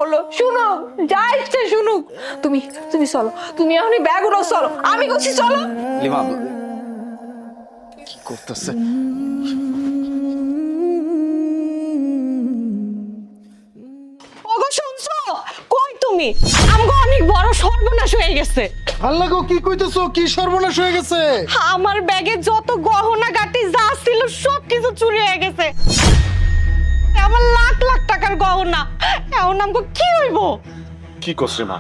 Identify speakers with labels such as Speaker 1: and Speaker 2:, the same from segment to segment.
Speaker 1: বললো শুনুক, যা ইচ্ছে শুনুক। তুমি তুমি চলো, তুমি এখনই ব্যাগ উঠাও, চলো। আমি বলছি চলো।
Speaker 2: লিমা কি করতেছে?
Speaker 3: ওগো শুনছো? কই তুমি? আমগো অনেক বড় সর্বনাশ হয়ে গেছে।
Speaker 4: আল্লাহ গো, কি কইতেছো? কি সর্বনাশ হয়ে গেছে?
Speaker 3: আমার ব্যাগে যত গহনা গাটি যা ছিল সব কিছু চুরি হয়ে গেছে। আমার লাখ লাখ টাকার গহনা। এখন আমগো কি হইব?
Speaker 5: কি করছে মা?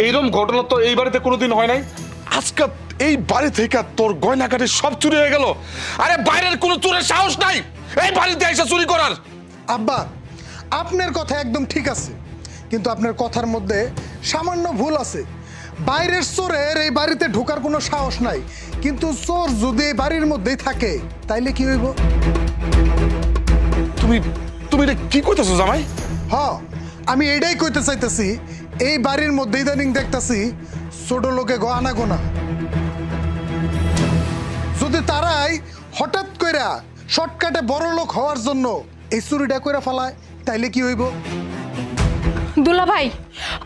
Speaker 5: এইরকম ঘটনা তো এই বাড়িতে কোনোদিন হয় নাই। আজকে এই বাড়ি থেকে তোর গয়নাগাটি সব চুরি হয়ে গেল। আরে বাইরের কোনো চোরের সাহস নাই এই বাড়িতে এসে চুরি করার।
Speaker 4: আব্বা, আপনার কথা একদম ঠিক আছে, কিন্তু আপনার কথার মধ্যে সামান্য ভুল আছে। বাইরের চোরের এই বাড়িতে ঢোকার কোনো সাহস নাই, কিন্তু চোর যদি এই বাড়ির মধ্যেই থাকে তাইলে কি হইব?
Speaker 5: তুমি তুমি এটা কি কইতেছো জামাই?
Speaker 4: হ, আমি এটাই কইতে চাইতেছি। এই বাড়ির মধ্যে ইদানিং দেখতাছি ছোট লোকে গহনা গোনা। যদি তারাই হঠাৎ কইরা শর্টকাটে বড় লোক হওয়ার জন্য এই চুরিটা কইরা ফেলায় তাইলে কি হইব?
Speaker 1: দুলা ভাই,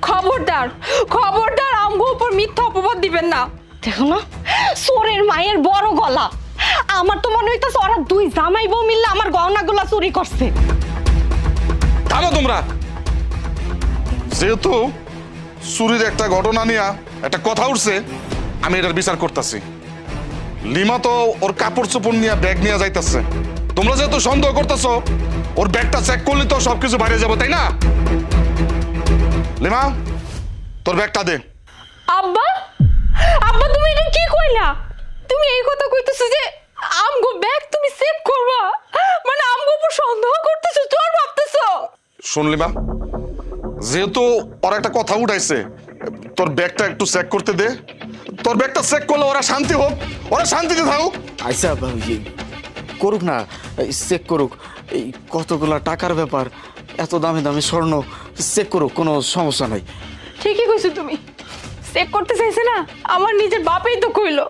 Speaker 1: খবরদার খবরদার, আমগো উপর মিথ্যা অপবাদ দিবেন না।
Speaker 3: দেখো না, চোরের মায়ের বড় গলা। আমার তো মনে হইতাছে ওরা দুই জামাই বউ মিললে আমার গহনাগুলা চুরি করছে।
Speaker 5: থামো তোমরা। যেহেতু চুরির একটা ঘটনা নিয়ে একটা কথা উঠছে, আমি এটার বিচার করতেছি। লিমা তো ওর কাপড় চোপড় নিয়ে ব্যাগ নিয়ে যাইতেছে। তোমরা যেহেতু সন্দেহ করতেছো, ওর ব্যাগটা চেক করলে তো সবকিছু বাইরে যাবো, তাই না? লিমা, তোর ব্যাগটা দে।
Speaker 1: আব্বা, আব্বা তুমি এটা কি কইলা? তুমি এই কথা কইতেছো যে আমগো ব্যাগ তুমি সেভ করবা? মানে আমগো উপর সন্দেহ করতেছো, চোর ভাবতেছো?
Speaker 5: শোন লিমা, যেহেতু ওরা একটা কথা উঠাইছে, তোর ব্যাগটা একটু চেক করতে দে। তোর ব্যাগটা চেক করলে ওরা শান্তি হোক, ওরা শান্তিতে থাকুক।
Speaker 2: আচ্ছা করুক না, চেক করুক। এই কতগুলা টাকার ব্যাপার, এত দামি দামি স্বর্ণ, চেক করুক, কোনো সমস্যা নাই।
Speaker 1: ঠিকই কইছো তুমি। চেক করতে চাইছে না, আমার নিজের বাপই তো কইলো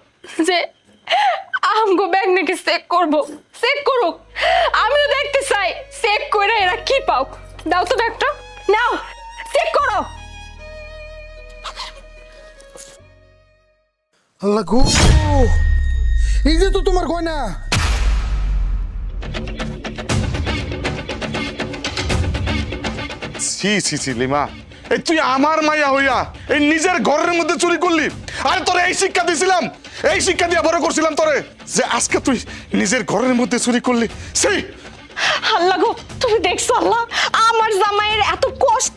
Speaker 1: যে আমগো ব্যাগ নাকি চেক করবো। চেক করুক, আমিও দেখতে চাই চেক করে এরা কি পাও। দাও তো ব্যাগটা, নাও চেক করো।
Speaker 4: আল্লাহ গো, এই যে তো তোমার গয়না।
Speaker 5: ছি ছি ছি লিমা, এই তুই আমার মাইয়া হইয়া এই নিজের ঘরের মধ্যে চুরি করলি। আরে তোরে এই শিক্ষা দিছিলাম, এই শিক্ষা দিয়ে বড় করছিলাম তোরে, যে আজকে তুই নিজের ঘরের মধ্যে চুরি করলি। সেই
Speaker 3: আল্লাহ গো, তুমি দেখছো আল্লাহ আমার জামাইয়ের এত কষ্টে